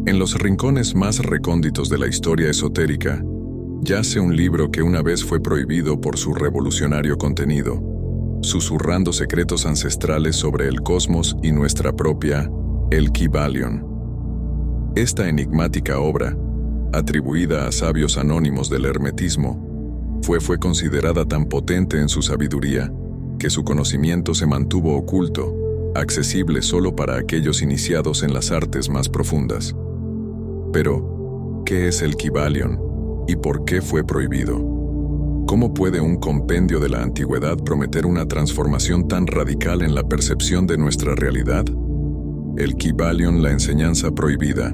En los rincones más recónditos de la historia esotérica, yace un libro que una vez fue prohibido por su revolucionario contenido, susurrando secretos ancestrales sobre el cosmos y nuestra propia El Kybalion. Esta enigmática obra, atribuida a sabios anónimos del hermetismo, fue considerada tan potente en su sabiduría que su conocimiento se mantuvo oculto, accesible solo para aquellos iniciados en las artes más profundas. Pero, ¿qué es el Kybalion y por qué fue prohibido? ¿Cómo puede un compendio de la antigüedad prometer una transformación tan radical en la percepción de nuestra realidad? El Kybalion, la enseñanza prohibida.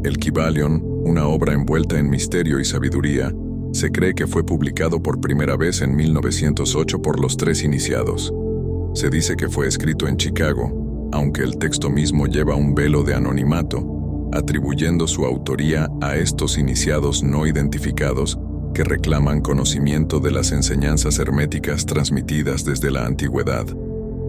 El Kybalion, una obra envuelta en misterio y sabiduría, se cree que fue publicado por primera vez en 1908 por los 3 iniciados. Se dice que fue escrito en Chicago, aunque el texto mismo lleva un velo de anonimato, atribuyendo su autoría a estos iniciados no identificados que reclaman conocimiento de las enseñanzas herméticas transmitidas desde la antigüedad.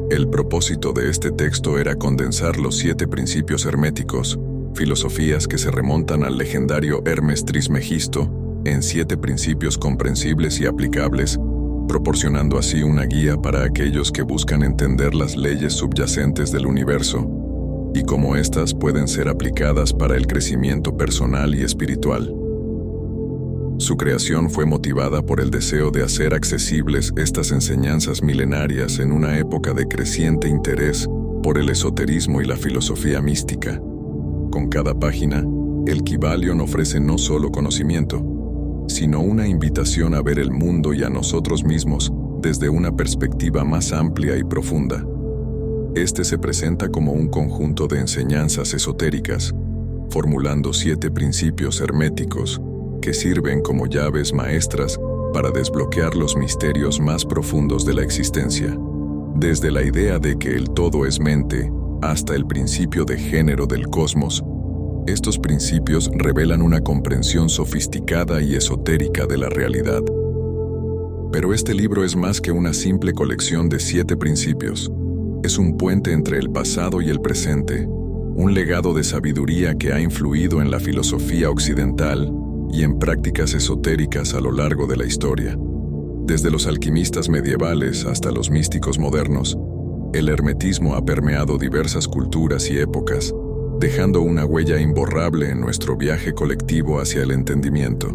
El propósito de este texto era condensar los 7 principios herméticos, filosofías que se remontan al legendario Hermes Trismegisto, en 7 principios comprensibles y aplicables, proporcionando así una guía para aquellos que buscan entender las leyes subyacentes del universo y cómo éstas pueden ser aplicadas para el crecimiento personal y espiritual. Su creación fue motivada por el deseo de hacer accesibles estas enseñanzas milenarias en una época de creciente interés por el esoterismo y la filosofía mística. Con cada página, el Kybalion ofrece no solo conocimiento, sino una invitación a ver el mundo y a nosotros mismos desde una perspectiva más amplia y profunda. Este se presenta como un conjunto de enseñanzas esotéricas, formulando 7 principios herméticos que sirven como llaves maestras para desbloquear los misterios más profundos de la existencia, desde la idea de que el todo es mente hasta el principio de género del cosmos. Estos principios revelan una comprensión sofisticada y esotérica de la realidad. Pero este libro es más que una simple colección de 7 principios. Es un puente entre el pasado y el presente, un legado de sabiduría que ha influido en la filosofía occidental y en prácticas esotéricas a lo largo de la historia. Desde los alquimistas medievales hasta los místicos modernos, el hermetismo ha permeado diversas culturas y épocas, dejando una huella imborrable en nuestro viaje colectivo hacia el entendimiento.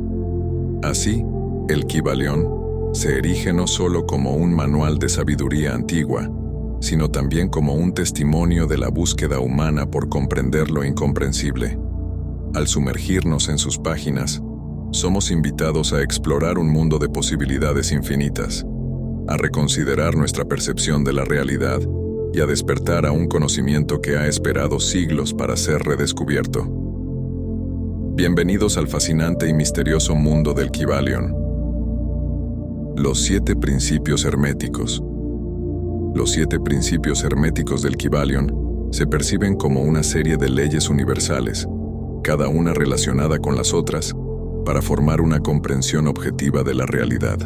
Así, el Kybalion se erige no solo como un manual de sabiduría antigua, sino también como un testimonio de la búsqueda humana por comprender lo incomprensible. Al sumergirnos en sus páginas, somos invitados a explorar un mundo de posibilidades infinitas, a reconsiderar nuestra percepción de la realidad y a despertar a un conocimiento que ha esperado siglos para ser redescubierto. Bienvenidos al fascinante y misterioso mundo del Kybalion. Los 7 principios herméticos. Los 7 principios herméticos del Kybalion se perciben como una serie de leyes universales, cada una relacionada con las otras, para formar una comprensión objetiva de la realidad.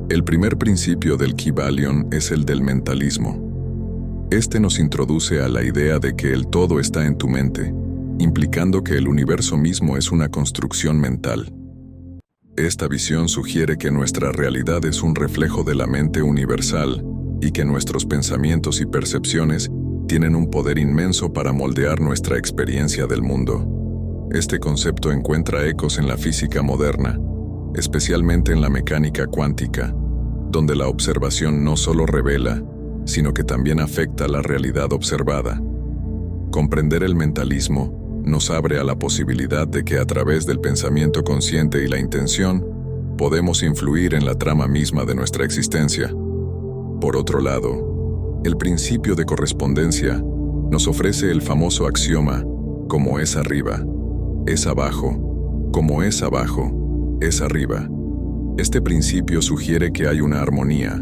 El primer principio del Kybalion es el del mentalismo. Este nos introduce a la idea de que el todo está en tu mente, implicando que el universo mismo es una construcción mental. Esta visión sugiere que nuestra realidad es un reflejo de la mente universal y que nuestros pensamientos y percepciones tienen un poder inmenso para moldear nuestra experiencia del mundo. Este concepto encuentra ecos en la física moderna, especialmente en la mecánica cuántica, donde la observación no solo revela, sino que también afecta la realidad observada. Comprender el mentalismo nos abre a la posibilidad de que a través del pensamiento consciente y la intención, podemos influir en la trama misma de nuestra existencia. Por otro lado, el principio de correspondencia nos ofrece el famoso axioma, como es arriba, es abajo, como es abajo, es arriba. Este principio sugiere que hay una armonía,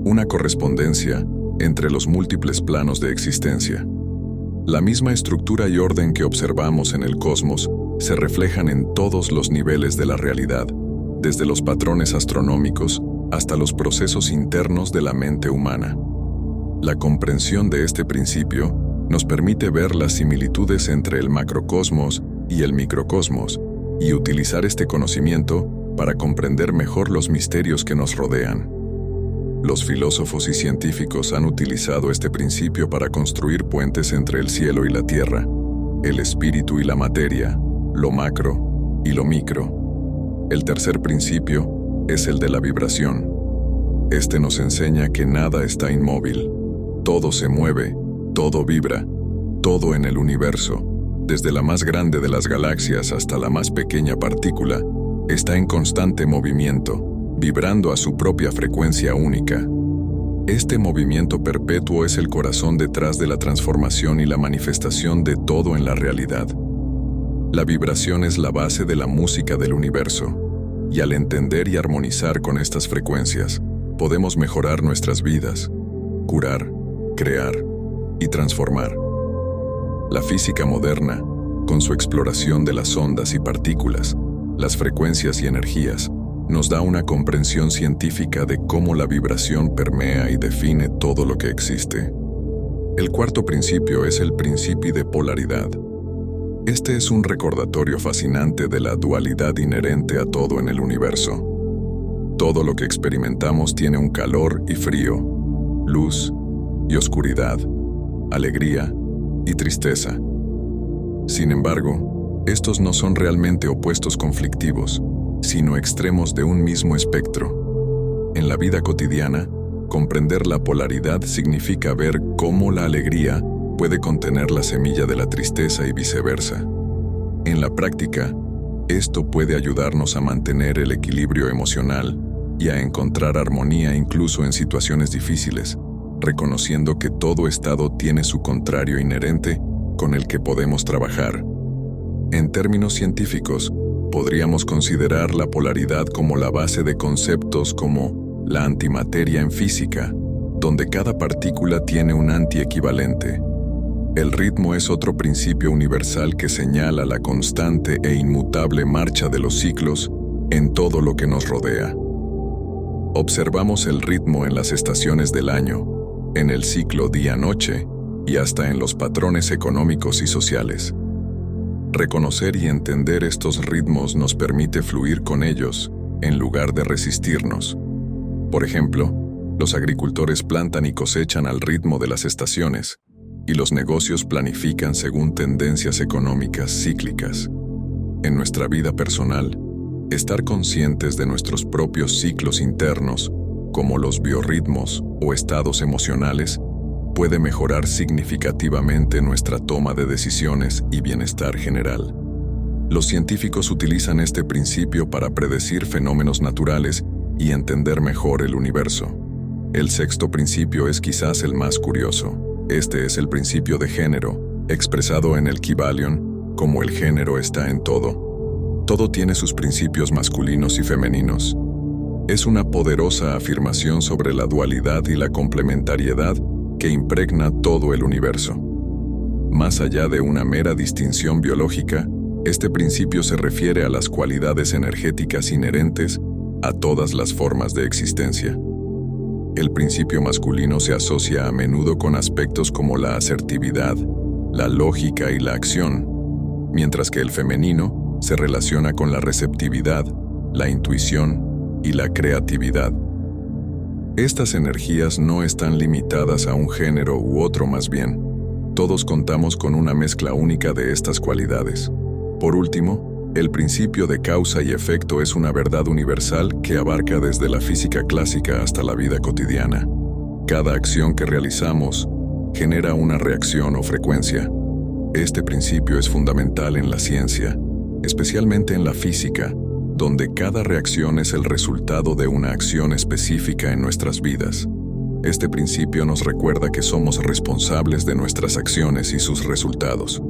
una correspondencia entre los múltiples planos de existencia. La misma estructura y orden que observamos en el cosmos se reflejan en todos los niveles de la realidad, desde los patrones astronómicos hasta los procesos internos de la mente humana. La comprensión de este principio nos permite ver las similitudes entre el macrocosmos y el microcosmos y utilizar este conocimiento para comprender mejor los misterios que nos rodean. Los filósofos y científicos han utilizado este principio para construir puentes entre el cielo y la tierra, el espíritu y la materia, lo macro y lo micro. El tercer principio es el de la vibración. Este nos enseña que nada está inmóvil. Todo se mueve, todo vibra, todo en el universo, desde la más grande de las galaxias hasta la más pequeña partícula, está en constante movimiento, vibrando a su propia frecuencia única. Este movimiento perpetuo es el corazón detrás de la transformación y la manifestación de todo en la realidad. La vibración es la base de la música del universo, y al entender y armonizar con estas frecuencias, podemos mejorar nuestras vidas, curar, crear y transformar. La física moderna, con su exploración de las ondas y partículas, las frecuencias y energías, nos da una comprensión científica de cómo la vibración permea y define todo lo que existe. El cuarto principio es el principio de polaridad. Este es un recordatorio fascinante de la dualidad inherente a todo en el universo. Todo lo que experimentamos tiene un calor y frío, luz y oscuridad, alegría y tristeza. Sin embargo, estos no son realmente opuestos conflictivos, sino extremos de un mismo espectro. En la vida cotidiana, comprender la polaridad significa ver cómo la alegría puede contener la semilla de la tristeza y viceversa. En la práctica, esto puede ayudarnos a mantener el equilibrio emocional y a encontrar armonía incluso en situaciones difíciles, reconociendo que todo estado tiene su contrario inherente con el que podemos trabajar. En términos científicos, podríamos considerar la polaridad como la base de conceptos como la antimateria en física, donde cada partícula tiene un antiequivalente. El ritmo es otro principio universal que señala la constante e inmutable marcha de los ciclos en todo lo que nos rodea. Observamos el ritmo en las estaciones del año, en el ciclo día-noche y hasta en los patrones económicos y sociales. Reconocer y entender estos ritmos nos permite fluir con ellos, en lugar de resistirnos. Por ejemplo, los agricultores plantan y cosechan al ritmo de las estaciones, y los negocios planifican según tendencias económicas cíclicas. En nuestra vida personal, estar conscientes de nuestros propios ciclos internos, como los biorritmos o estados emocionales, puede mejorar significativamente nuestra toma de decisiones y bienestar general. Los científicos utilizan este principio para predecir fenómenos naturales y entender mejor el universo. El sexto principio es quizás el más curioso. Este es el principio de género, expresado en el Kybalion como el género está en todo. Todo tiene sus principios masculinos y femeninos. Es una poderosa afirmación sobre la dualidad y la complementariedad que impregna todo el universo. Más allá de una mera distinción biológica, este principio se refiere a las cualidades energéticas inherentes a todas las formas de existencia. El principio masculino se asocia a menudo con aspectos como la asertividad, la lógica y la acción, mientras que el femenino se relaciona con la receptividad, la intuición y la creatividad. Estas energías no están limitadas a un género u otro, más bien. Todos contamos con una mezcla única de estas cualidades. Por último, el principio de causa y efecto es una verdad universal que abarca desde la física clásica hasta la vida cotidiana. Cada acción que realizamos genera una reacción o frecuencia. Este principio es fundamental en la ciencia, especialmente en la física, donde cada reacción es el resultado de una acción específica en nuestras vidas. Este principio nos recuerda que somos responsables de nuestras acciones y sus resultados.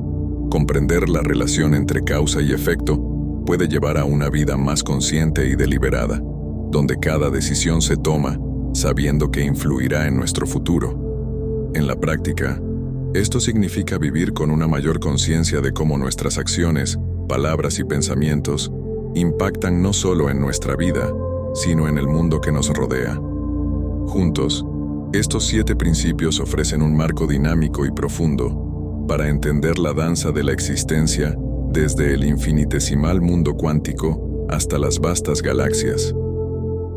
Comprender la relación entre causa y efecto puede llevar a una vida más consciente y deliberada, donde cada decisión se toma sabiendo que influirá en nuestro futuro. En la práctica, esto significa vivir con una mayor conciencia de cómo nuestras acciones, palabras y pensamientos impactan no solo en nuestra vida, sino en el mundo que nos rodea. Juntos, estos 7 principios ofrecen un marco dinámico y profundo para entender la danza de la existencia desde el infinitesimal mundo cuántico hasta las vastas galaxias.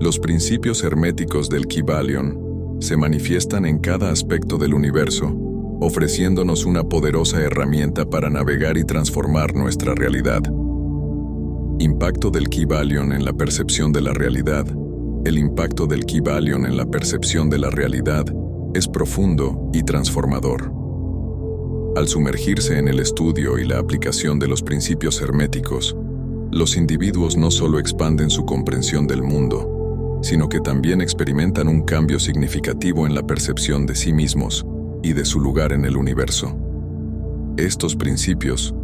Los principios herméticos del Kybalion se manifiestan en cada aspecto del universo, ofreciéndonos una poderosa herramienta para navegar y transformar nuestra realidad. Impacto del Kybalion en la percepción de la realidad. El impacto del Kybalion en la percepción de la realidad es profundo y transformador. Al sumergirse en el estudio y la aplicación de los principios herméticos, los individuos no solo expanden su comprensión del mundo, sino que también experimentan un cambio significativo en la percepción de sí mismos y de su lugar en el universo. Estos principios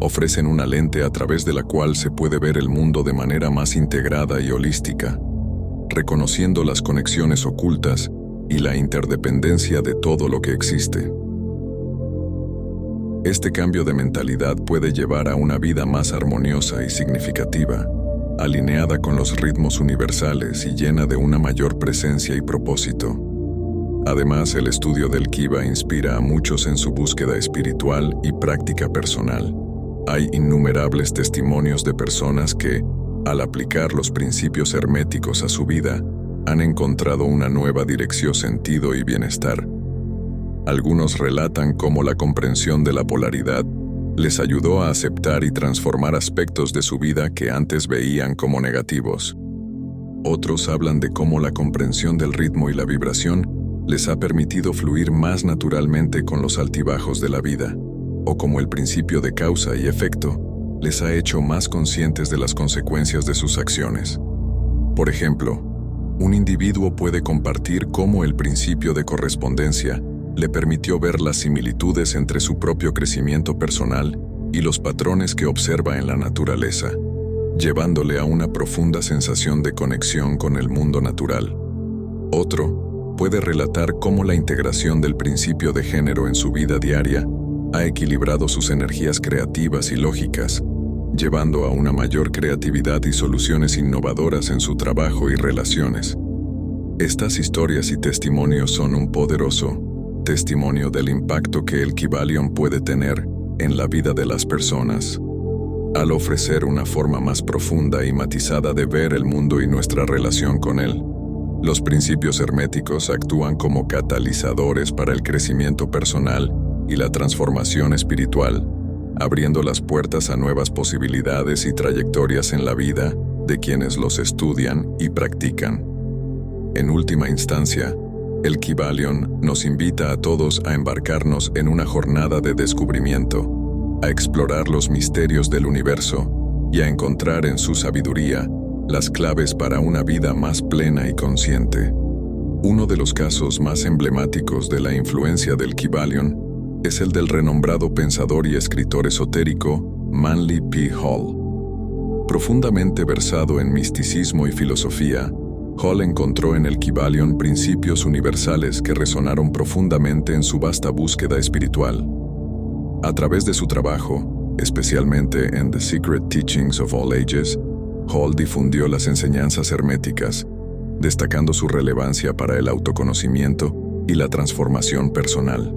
ofrecen una lente a través de la cual se puede ver el mundo de manera más integrada y holística, reconociendo las conexiones ocultas y la interdependencia de todo lo que existe. Este cambio de mentalidad puede llevar a una vida más armoniosa y significativa, alineada con los ritmos universales y llena de una mayor presencia y propósito. Además, el estudio del Kiba inspira a muchos en su búsqueda espiritual y práctica personal. Hay innumerables testimonios de personas que, al aplicar los principios herméticos a su vida, han encontrado una nueva dirección, sentido y bienestar. Algunos relatan cómo la comprensión de la polaridad les ayudó a aceptar y transformar aspectos de su vida que antes veían como negativos. Otros hablan de cómo la comprensión del ritmo y la vibración les ha permitido fluir más naturalmente con los altibajos de la vida, o como el principio de causa y efecto les ha hecho más conscientes de las consecuencias de sus acciones. Por ejemplo, un individuo puede compartir cómo el principio de correspondencia le permitió ver las similitudes entre su propio crecimiento personal y los patrones que observa en la naturaleza, llevándole a una profunda sensación de conexión con el mundo natural. Otro puede relatar cómo la integración del principio de género en su vida diaria ha equilibrado sus energías creativas y lógicas, llevando a una mayor creatividad y soluciones innovadoras en su trabajo y relaciones. Estas historias y testimonios son un poderoso testimonio del impacto que el Kybalion puede tener en la vida de las personas, al ofrecer una forma más profunda y matizada de ver el mundo y nuestra relación con él. Los principios herméticos actúan como catalizadores para el crecimiento personal y la transformación espiritual, abriendo las puertas a nuevas posibilidades y trayectorias en la vida de quienes los estudian y practican. En última instancia, el Kybalion nos invita a todos a embarcarnos en una jornada de descubrimiento, a explorar los misterios del universo y a encontrar en su sabiduría las claves para una vida más plena y consciente. Uno de los casos más emblemáticos de la influencia del Kybalion es el del renombrado pensador y escritor esotérico Manly P. Hall. Profundamente versado en misticismo y filosofía, Hall encontró en el Kybalion principios universales que resonaron profundamente en su vasta búsqueda espiritual. A través de su trabajo, especialmente en The Secret Teachings of All Ages, Hall difundió las enseñanzas herméticas, destacando su relevancia para el autoconocimiento y la transformación personal.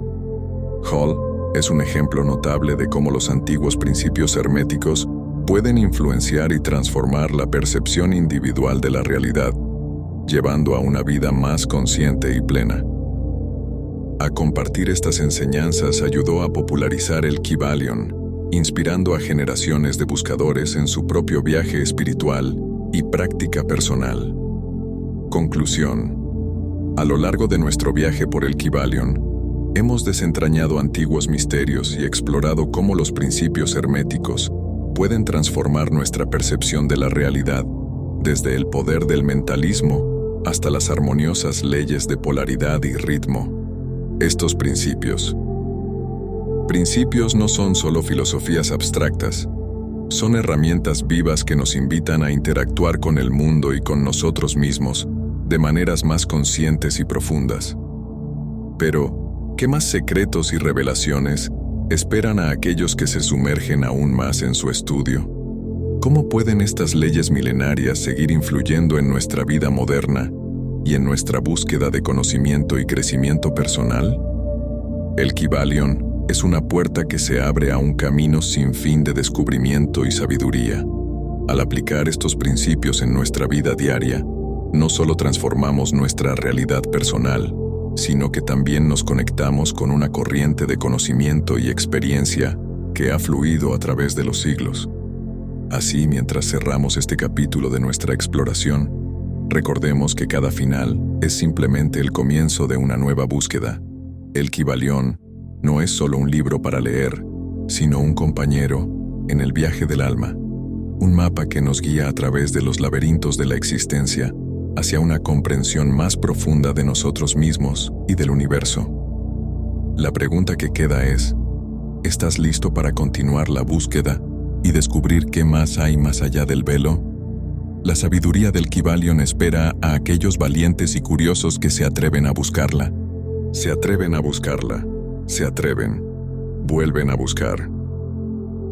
Hall es un ejemplo notable de cómo los antiguos principios herméticos pueden influenciar y transformar la percepción individual de la realidad, llevando a una vida más consciente y plena. A compartir estas enseñanzas ayudó a popularizar el Kybalion, inspirando a generaciones de buscadores en su propio viaje espiritual y práctica personal. Conclusión. A lo largo de nuestro viaje por el Kybalion, hemos desentrañado antiguos misterios y explorado cómo los principios herméticos pueden transformar nuestra percepción de la realidad, desde el poder del mentalismo hasta las armoniosas leyes de polaridad y ritmo. Estos principios no son solo filosofías abstractas, son herramientas vivas que nos invitan a interactuar con el mundo y con nosotros mismos de maneras más conscientes y profundas. Pero, ¿qué más secretos y revelaciones esperan a aquellos que se sumergen aún más en su estudio? ¿Cómo pueden estas leyes milenarias seguir influyendo en nuestra vida moderna y en nuestra búsqueda de conocimiento y crecimiento personal? El Kybalion Es una puerta que se abre a un camino sin fin de descubrimiento y sabiduría. Al aplicar estos principios en nuestra vida diaria, no solo transformamos nuestra realidad personal, sino que también nos conectamos con una corriente de conocimiento y experiencia que ha fluido a través de los siglos. Así, mientras cerramos este capítulo de nuestra exploración, recordemos que cada final es simplemente el comienzo de una nueva búsqueda. El Kybalión no es solo un libro para leer, sino un compañero en el viaje del alma, un mapa que nos guía a través de los laberintos de la existencia hacia una comprensión más profunda de nosotros mismos y del universo. La pregunta que queda es, ¿estás listo para continuar la búsqueda y descubrir qué más hay más allá del velo? La sabiduría del Kybalión espera a aquellos valientes y curiosos que se atreven a buscarla. Se atreven a buscarla. Se atreven. Vuelven a buscar.